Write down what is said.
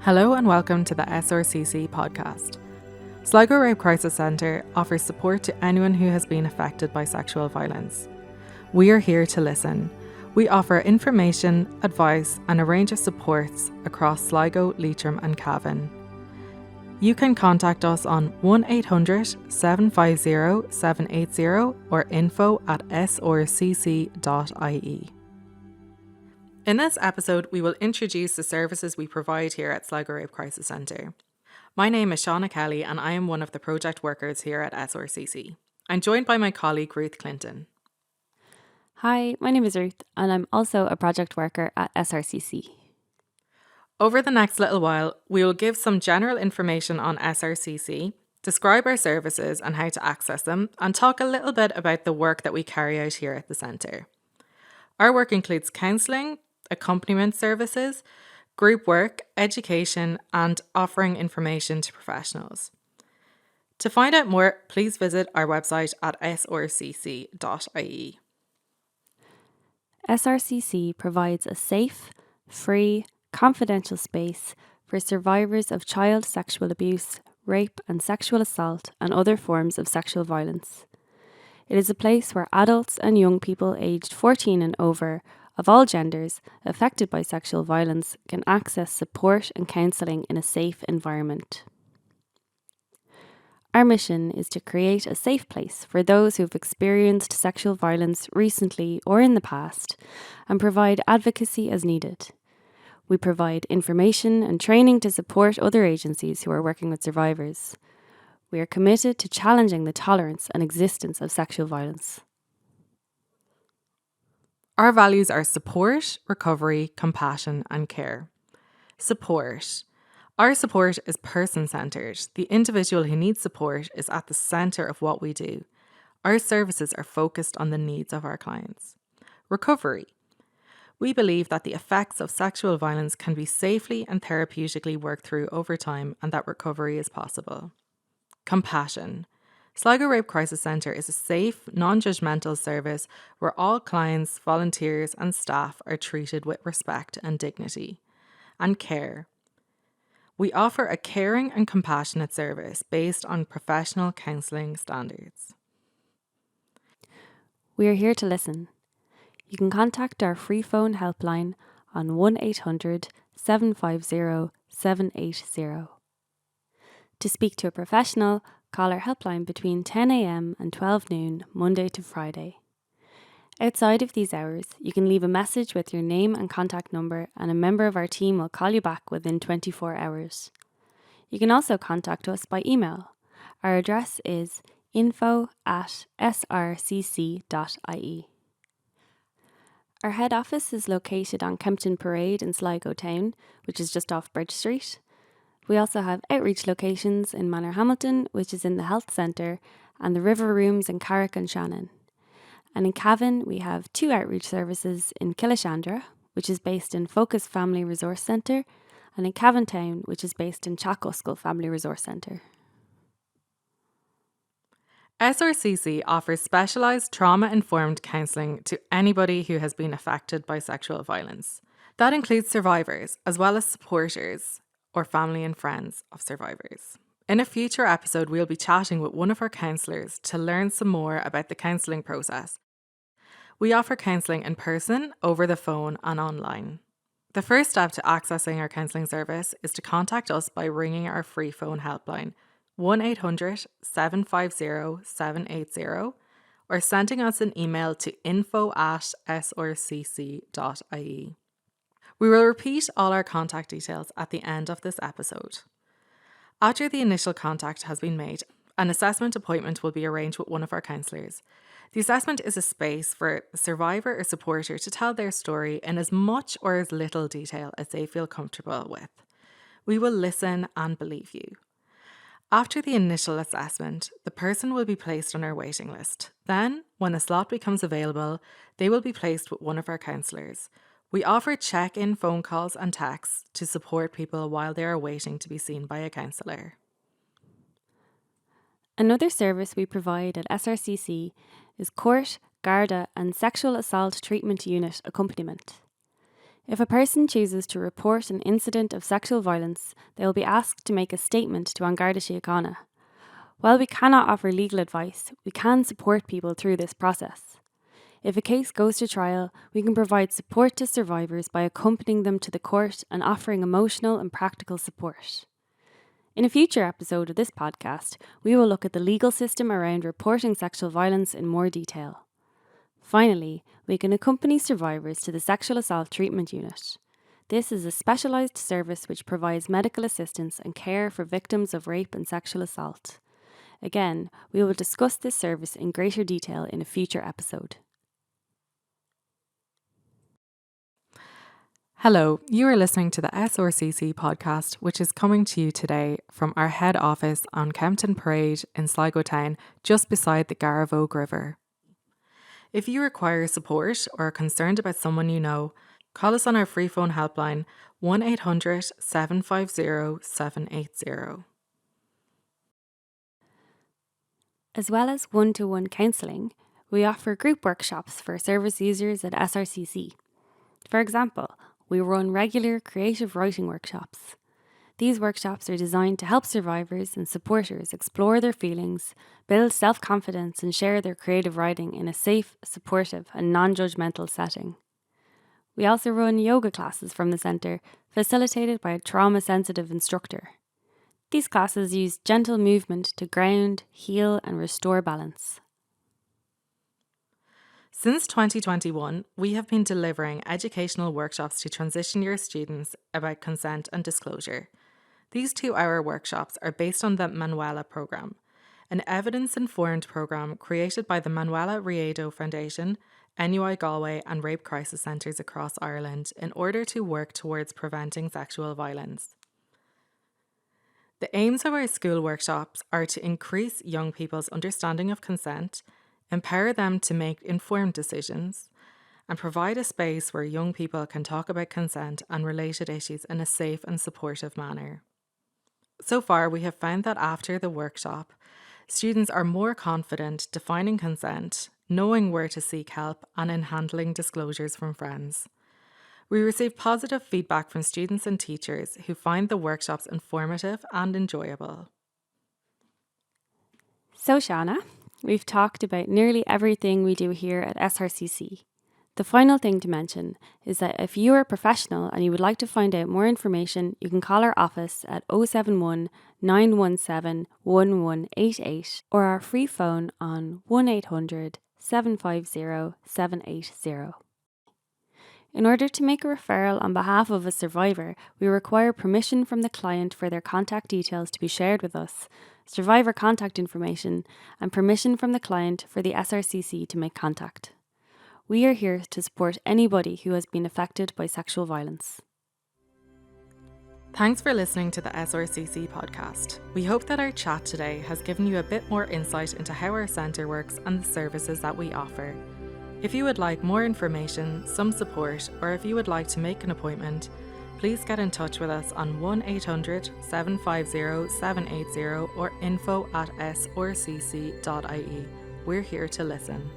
Hello and welcome to the SRCC podcast. Sligo Rape Crisis Centre offers support to anyone who has been affected by sexual violence. We are here to listen. We offer information, advice and a range of supports across Sligo, Leitrim and Cavan. You can contact us on 1800 750 780 or info@srcc.ie. In this episode, we will introduce the services we provide here at Sligo Rape Crisis Centre. My name is Shauna Kelly and I am one of the project workers here at SRCC. I'm joined by my colleague Ruth Clinton. Hi, my name is Ruth and I'm also a project worker at SRCC. Over the next little while, we will give some general information on SRCC, describe our services and how to access them, and talk a little bit about the work that we carry out here at the centre. Our work includes counselling, accompaniment services, group work, education, and offering information to professionals. To find out more, please visit our website at srcc.ie. SRCC provides a safe, free, confidential space for survivors of child sexual abuse, rape and sexual assault and other forms of sexual violence. It is a place where adults and young people aged 14 and over of all genders affected by sexual violence can access support and counselling in a safe environment. Our mission is to create a safe place for those who have experienced sexual violence recently or in the past and provide advocacy as needed. We provide information and training to support other agencies who are working with survivors. We are committed to challenging the tolerance and existence of sexual violence. Our values are support, recovery, compassion and care. Support. Our support is person-centred. The individual who needs support is at the centre of what we do. Our services are focused on the needs of our clients. Recovery. We believe that the effects of sexual violence can be safely and therapeutically worked through over time and that recovery is possible. Compassion. Sligo Rape Crisis Centre is a safe, non-judgmental service where all clients, volunteers and staff are treated with respect and dignity. And care. We offer a caring and compassionate service based on professional counselling standards. We are here to listen. You can contact our free phone helpline on 1800 750 780. To speak to a professional, call our helpline between 10 a.m. and 12 noon, Monday to Friday. Outside of these hours, you can leave a message with your name and contact number and a member of our team will call you back within 24 hours. You can also contact us by email. Our address is info@srcc.ie. Our head office is located on Kempton Parade in Sligo Town, which is just off Bridge Street. We also have outreach locations in Manorhamilton, which is in the Health Centre, and the River Rooms in Carrick and Shannon. And in Cavan, we have 2 outreach services in Killashandra, which is based in Focus Family Resource Centre, and in Cavan Town, which is based in Chackoskull Family Resource Centre. SRCC offers specialised trauma-informed counselling to anybody who has been affected by sexual violence. That includes survivors as well as supporters or family and friends of survivors. In a future episode, we'll be chatting with one of our counsellors to learn some more about the counselling process. We offer counselling in person, over the phone and online. The first step to accessing our counselling service is to contact us by ringing our free phone helpline 1800 750 780 or sending us an email to info@srcc.ie. We will repeat all our contact details at the end of this episode. After the initial contact has been made, an assessment appointment will be arranged with one of our counsellors. The assessment is a space for the survivor or supporter to tell their story in as much or as little detail as they feel comfortable with. We will listen and believe you. After the initial assessment, the person will be placed on our waiting list. Then, when a slot becomes available, they will be placed with one of our counsellors. We offer check-in phone calls and texts to support people while they are waiting to be seen by a counsellor. Another service we provide at SRCC is Court, Garda and Sexual Assault Treatment Unit accompaniment. If a person chooses to report an incident of sexual violence, they will be asked to make a statement to An Garda Síochána. While we cannot offer legal advice, we can support people through this process. If a case goes to trial, we can provide support to survivors by accompanying them to the court and offering emotional and practical support. In a future episode of this podcast, we will look at the legal system around reporting sexual violence in more detail. Finally, we can accompany survivors to the Sexual Assault Treatment Unit. This is a specialised service which provides medical assistance and care for victims of rape and sexual assault. Again, we will discuss this service in greater detail in a future episode. Hello, you are listening to the SRCC podcast, which is coming to you today from our head office on Kempton Parade in Sligo Town, just beside the Garavogue River. If you require support or are concerned about someone you know, call us on our free phone helpline 1800 750 780. As well as one-to-one counselling, we offer group workshops for service users at SRCC. For example, we run regular creative writing workshops. These workshops are designed to help survivors and supporters explore their feelings, build self-confidence and share their creative writing in a safe, supportive and non-judgmental setting. We also run yoga classes from the centre, facilitated by a trauma-sensitive instructor. These classes use gentle movement to ground, heal and restore balance. Since 2021, we have been delivering educational workshops to transition year students about consent and disclosure. These 2-hour workshops are based on the Manuela programme, an evidence-informed programme created by the Manuela Riedo Foundation, NUI Galway and Rape Crisis Centres across Ireland in order to work towards preventing sexual violence. The aims of our school workshops are to increase young people's understanding of consent, empower them to make informed decisions, and provide a space where young people can talk about consent and related issues in a safe and supportive manner. So far, we have found that after the workshop, students are more confident defining consent, knowing where to seek help, and in handling disclosures from friends. We receive positive feedback from students and teachers who find the workshops informative and enjoyable. So Shana, we've talked about nearly everything we do here at SRCC. The final thing to mention is that if you are a professional and you would like to find out more information, you can call our office at 071 917 1188 or our free phone on 1800 750 780. In order to make a referral on behalf of a survivor, we require permission from the client for their contact details to be shared with us, survivor contact information, and permission from the client for the SRCC to make contact. We are here to support anybody who has been affected by sexual violence. Thanks for listening to the SRCC podcast. We hope that our chat today has given you a bit more insight into how our centre works and the services that we offer. If you would like more information, some support, or if you would like to make an appointment, please get in touch with us on 1800 750 780 or info@srcc.ie. We're here to listen.